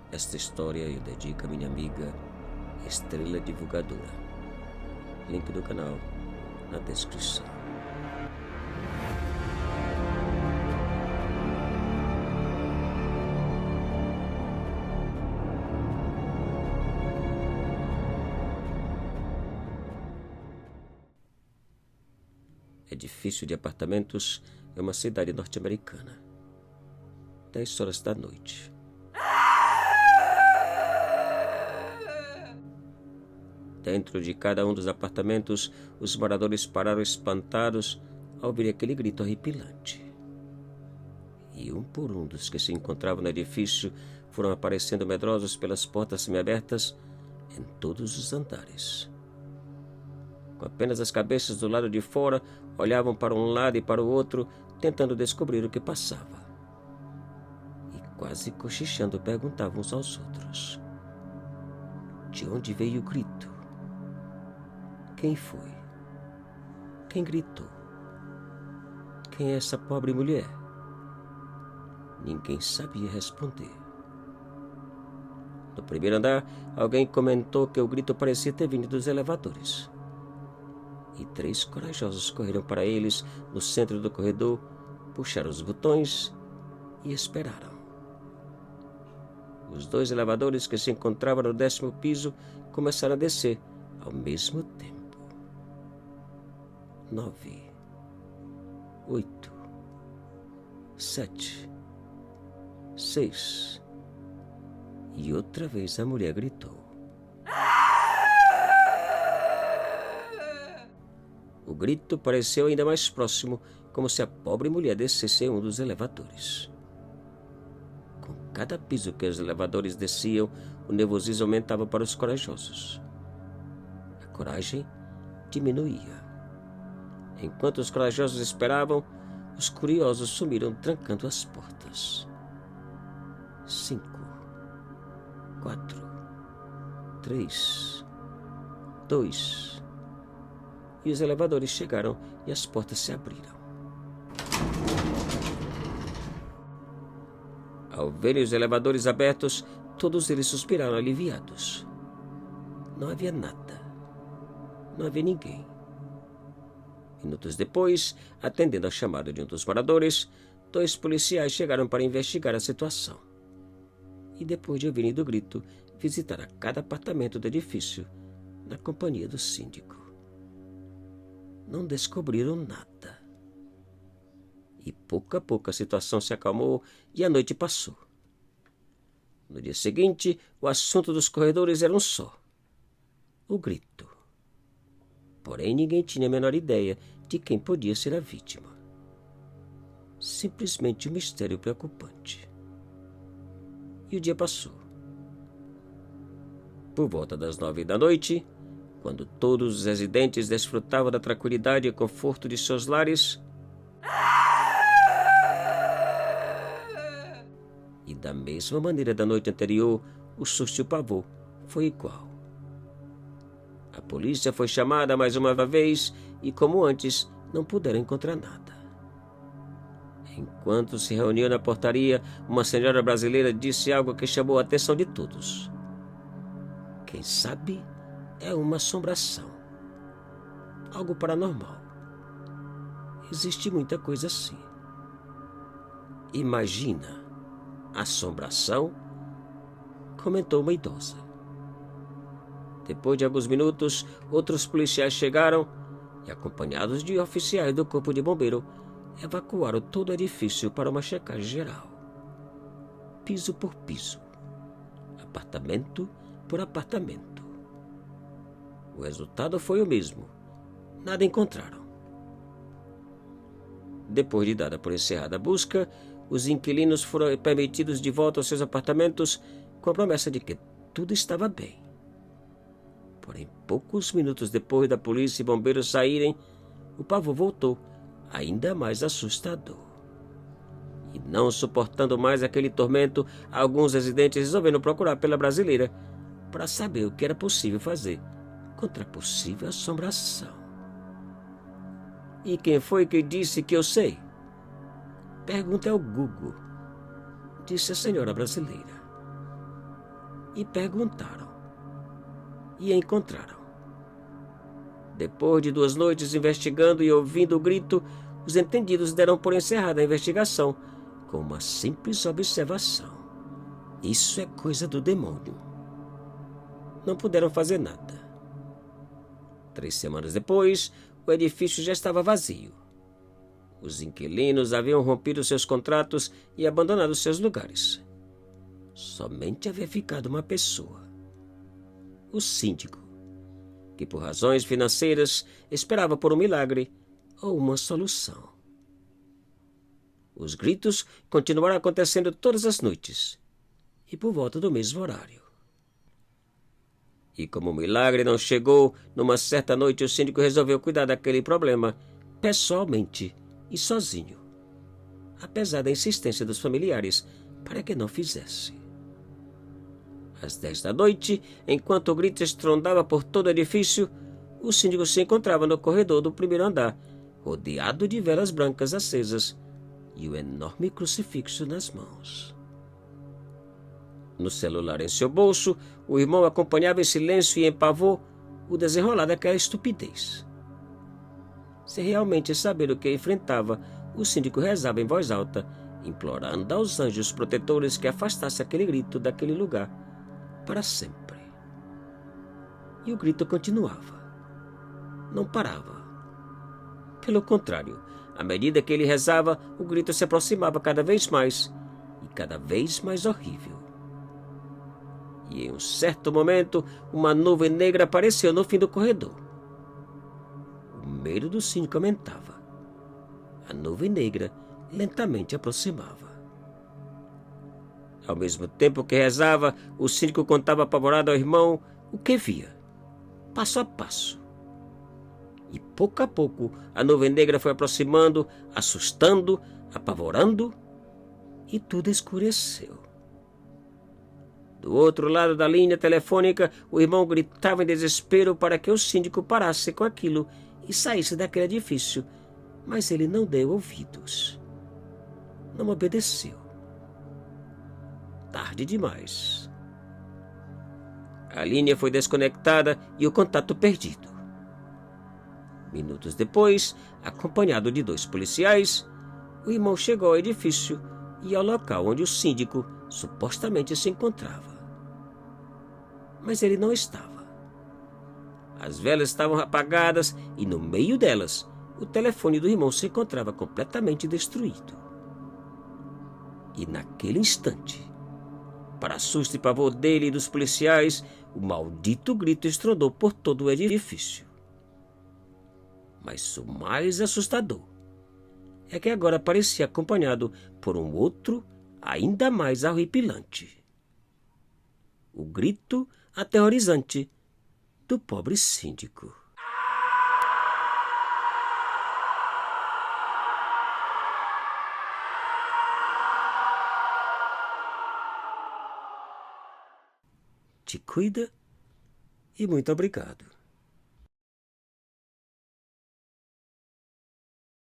Esta história eu dedico à minha amiga Estrela Divulgadora. Link do canal na descrição. Edifício de apartamentos é uma cidade norte-americana. 10 horas da noite. Dentro de cada um dos apartamentos, os moradores pararam espantados ao ouvir aquele grito horripilante. E um por um dos que se encontravam no edifício foram aparecendo medrosos pelas portas semiabertas em todos os andares. Com apenas as cabeças do lado de fora, olhavam para um lado e para o outro, tentando descobrir o que passava. E quase cochichando perguntavam uns aos outros: de onde veio o grito? Quem foi? Quem gritou? Quem é essa pobre mulher? Ninguém sabia responder. No primeiro andar, alguém comentou que o grito parecia ter vindo dos elevadores. E 3 corajosos correram para eles no centro do corredor, puxaram os botões e esperaram. Os 2 elevadores que se encontravam no 10º piso começaram a descer ao mesmo tempo. 9, 8, 7, 6. E outra vez a mulher gritou. O grito pareceu ainda mais próximo, como se a pobre mulher descesse em um dos elevadores. Com cada piso que os elevadores desciam, o nervosismo aumentava para os corajosos. A coragem diminuía. Enquanto os corajosos esperavam, os curiosos sumiram trancando as portas. 5, 4, 3, 2... E os elevadores chegaram e as portas se abriram. Ao verem os elevadores abertos, todos eles suspiraram aliviados. Não havia nada. Não havia ninguém. Minutos depois, atendendo ao chamado de um dos moradores, 2 policiais chegaram para investigar a situação. E depois de ouvirem do grito, visitaram cada apartamento do edifício, na companhia do síndico. Não descobriram nada. E pouco a pouco a situação se acalmou e a noite passou. No dia seguinte, o assunto dos corredores era um só: o grito. Porém, ninguém tinha a menor ideia de quem podia ser a vítima. Simplesmente um mistério preocupante. E o dia passou. Por volta das 9 da noite, quando todos os residentes desfrutavam da tranquilidade e conforto de seus lares, e da mesma maneira da noite anterior, o susto e o pavor foi igual. A polícia foi chamada mais uma vez e, como antes, não puderam encontrar nada. Enquanto se reuniam na portaria, uma senhora brasileira disse algo que chamou a atenção de todos. Quem sabe é uma assombração. Algo paranormal. Existe muita coisa assim. Imagina, assombração? Comentou uma idosa. Depois de alguns minutos, outros policiais chegaram e, acompanhados de oficiais do Corpo de Bombeiro, evacuaram todo o edifício para uma checagem geral. Piso por piso. Apartamento por apartamento. O resultado foi o mesmo. Nada encontraram. Depois de dada por encerrada a busca, os inquilinos foram permitidos de volta aos seus apartamentos com a promessa de que tudo estava bem. Porém, poucos minutos depois da polícia e bombeiros saírem, o pavor voltou, ainda mais assustador. E não suportando mais aquele tormento, alguns residentes resolveram procurar pela brasileira para saber o que era possível fazer contra a possível assombração. E quem foi que disse que eu sei? Pergunta ao Google, disse a senhora brasileira. e perguntaram. E encontraram. Depois de 2 noites investigando e ouvindo o grito, os entendidos deram por encerrada a investigação com uma simples observação: isso é coisa do demônio. Não puderam fazer nada. 3 semanas depois, o edifício já estava vazio. Os inquilinos haviam rompido seus contratos e abandonado seus lugares. Somente havia ficado uma pessoa: o síndico, que por razões financeiras esperava por um milagre ou uma solução. Os gritos continuaram acontecendo todas as noites e por volta do mesmo horário. E como o milagre não chegou, numa certa noite o síndico resolveu cuidar daquele problema pessoalmente e sozinho, apesar da insistência dos familiares para que não fizesse. Às 10 da noite, enquanto o grito estrondava por todo o edifício, o síndico se encontrava no corredor do primeiro andar, rodeado de velas brancas acesas e o enorme crucifixo nas mãos. No celular em seu bolso, o irmão acompanhava em silêncio e em pavor o desenrolar daquela estupidez. Sem realmente saber o que enfrentava, o síndico rezava em voz alta, implorando aos anjos protetores que afastasse aquele grito daquele lugar para sempre. E o grito continuava. Não parava. Pelo contrário, à medida que ele rezava, o grito se aproximava cada vez mais e cada vez mais horrível. E em um certo momento, uma nuvem negra apareceu no fim do corredor. O medo do síndico aumentava. A nuvem negra lentamente aproximava. Ao mesmo tempo que rezava, o síndico contava apavorado ao irmão o que via, passo a passo. E pouco a pouco, a nuvem negra foi aproximando, assustando, apavorando, e tudo escureceu. Do outro lado da linha telefônica, o irmão gritava em desespero para que o síndico parasse com aquilo e saísse daquele edifício, mas ele não deu ouvidos. Não obedeceu. Tarde demais. A linha foi desconectada e o contato perdido. Minutos depois, acompanhado de 2 policiais, o irmão chegou ao edifício e ao local onde o síndico supostamente se encontrava. Mas ele não estava. As velas estavam apagadas e no meio delas, o telefone do irmão se encontrava completamente destruído. E naquele instante, para susto e pavor dele e dos policiais, o maldito grito estrondou por todo o edifício. Mas o mais assustador é que agora parecia acompanhado por um outro ainda mais horripilante: o grito aterrorizante do pobre síndico. Te cuida e muito obrigado.